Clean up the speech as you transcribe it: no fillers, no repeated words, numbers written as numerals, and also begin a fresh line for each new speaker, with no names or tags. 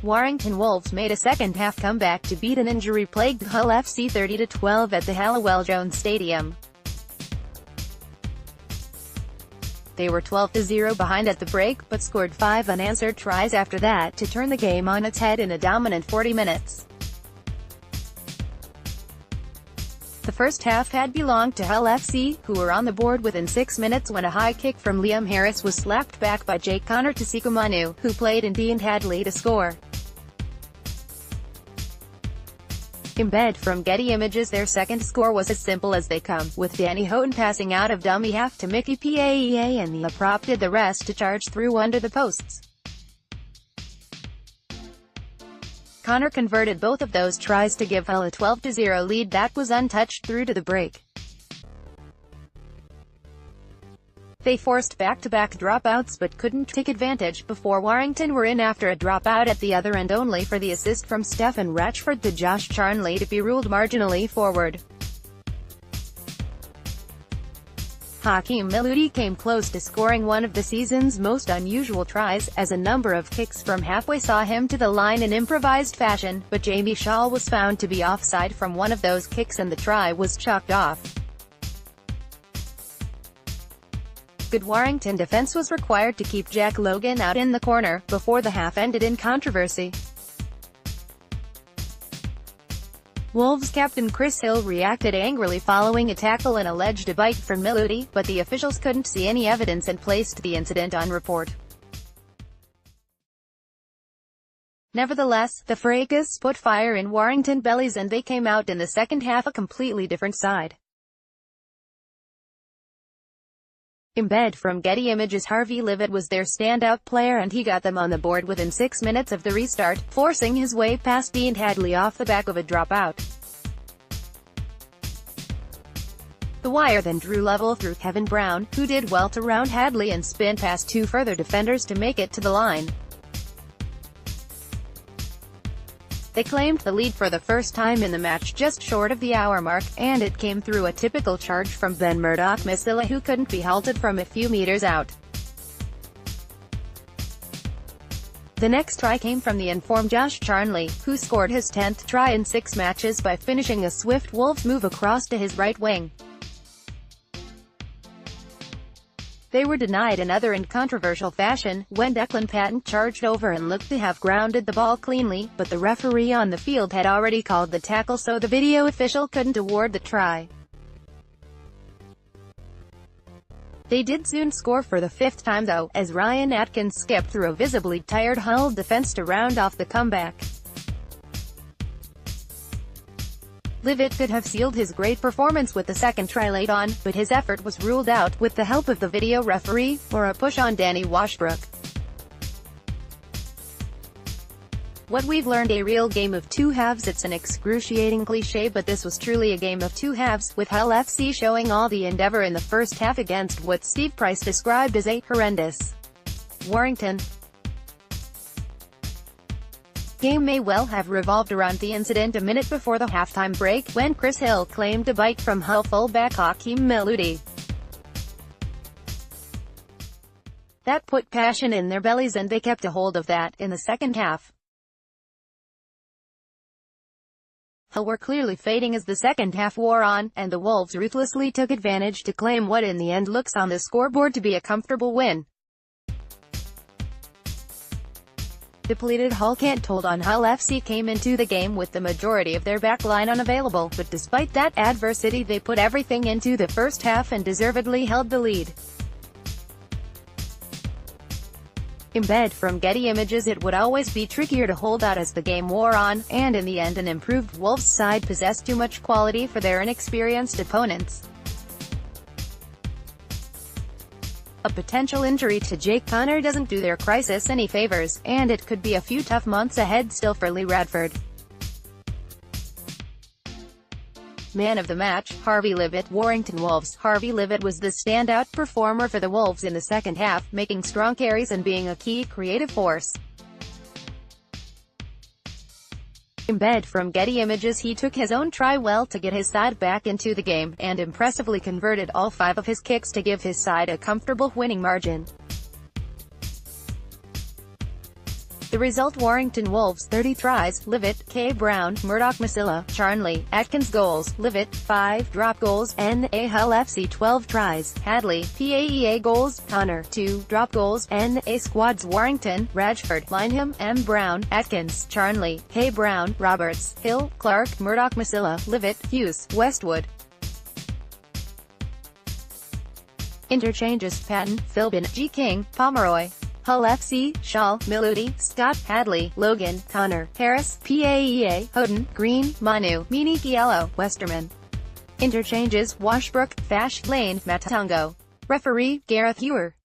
Warrington Wolves made a second-half comeback to beat an injury-plagued Hull FC 30-12 at the Halliwell Jones Stadium. They were 12-0 behind at the break, but scored 5 unanswered tries after that to turn the game on its head in a dominant 40 minutes. The first half had belonged to Hull FC, who were on the board within 6 minutes when a high kick from Liam Harris was slapped back by Jake Connor to Sika Manu, who played in Dean Hadley to score. Embed from Getty Images Their second score was as simple as they come, with Danny Houghton passing out of dummy half to Mickey Paea and the prop did the rest to charge through under the posts. Connor converted both of those tries to give Hull a 12-0 lead that was untouched through to the break. They forced back-to-back dropouts but couldn't take advantage before Warrington were in after a dropout at the other end, only for the assist from Stefan Ratchford to Josh Charnley to be ruled marginally forward. Hakeem Meludi came close to scoring one of the season's most unusual tries, as a number of kicks from halfway saw him to the line in improvised fashion, but Jamie Shaw was found to be offside from one of those kicks and the try was chalked off. Good Warrington defense was required to keep Jack Logan out in the corner, before the half ended in controversy. Wolves captain Chris Hill reacted angrily following a tackle and alleged a bite from Meludi, but the officials couldn't see any evidence and placed the incident on report. Nevertheless, the fracas put fire in Warrington bellies and they came out in the second half a completely different side. Embed from Getty Images Harvey Livett was their standout player and he got them on the board within 6 minutes of the restart, forcing his way past Dean Hadley off the back of a dropout. The Wire then drew level through Kevin Brown, who did well to round Hadley and spin past 2 further defenders to make it to the line. They claimed the lead for the first time in the match just short of the hour mark, and it came through a typical charge from Ben Murdoch-Masila, who couldn't be halted from a few meters out. The next try came from the informed Josh Charnley, who scored his 10th try in 6 matches by finishing a swift Wolves move across to his right wing. They were denied another in controversial fashion, when Declan Patton charged over and looked to have grounded the ball cleanly, but the referee on the field had already called the tackle, so the video official couldn't award the try. They did soon score for the 5th time though, as Ryan Atkins skipped through a visibly tired Hull defense to round off the comeback. Livett could have sealed his great performance with the second try late on, but his effort was ruled out, with the help of the video referee, for a push on Danny Washbrook. What we've learned: a real game of two halves. It's an excruciating cliche, but this was truly a game of two halves, with Hull FC showing all the endeavour in the first half against what Steve Price described as a horrendous Warrington. Game may well have revolved around the incident a minute before the halftime break, when Chris Hill claimed a bite from Hull fullback Hakeem Meludi. That put passion in their bellies and they kept a hold of that in the second half. Hull were clearly fading as the second half wore on, and the Wolves ruthlessly took advantage to claim what in the end looks on the scoreboard to be a comfortable win. Depleted Hull can't hold on. Hull FC came into the game with the majority of their backline unavailable, but despite that adversity they put everything into the first half and deservedly held the lead. Embed from Getty Images: it would always be trickier to hold out as the game wore on, and in the end an improved Wolves side possessed too much quality for their inexperienced opponents. A potential injury to Jake Connor doesn't do their crisis any favors, and it could be a few tough months ahead still for Lee Radford. Man of the match, Harvey Livett. Warrington Wolves. Harvey Livett was the standout performer for the Wolves in the second half, making strong carries and being a key creative force. Embed from Getty Images: he took his own try well to get his side back into the game, and impressively converted all 5 of his kicks to give his side a comfortable winning margin. The result: Warrington Wolves 30 tries, Livet, K. Brown, Murdoch Masilla, Charnley, Atkins goals, Livet, 5, drop goals, N.A. Hull FC 12 tries, Hadley, PAEA goals, Connor, 2, drop goals, N.A. squads: Warrington, Rajford, Lineham, M. Brown, Atkins, Charnley, K. Brown, Roberts, Hill, Clark, Murdoch Masilla, Livet, Hughes, Westwood. Interchanges: Patton, Philbin, G. King, Pomeroy. Hull FC, Shaw, Miludi, Scott, Hadley, Logan, Connor, Harris, PAEA, Houghton, Green, Manu, Meany Kiello, Westerman. Interchanges: Washbrook, Fash, Lane, Matango. Referee: Gareth Ewer.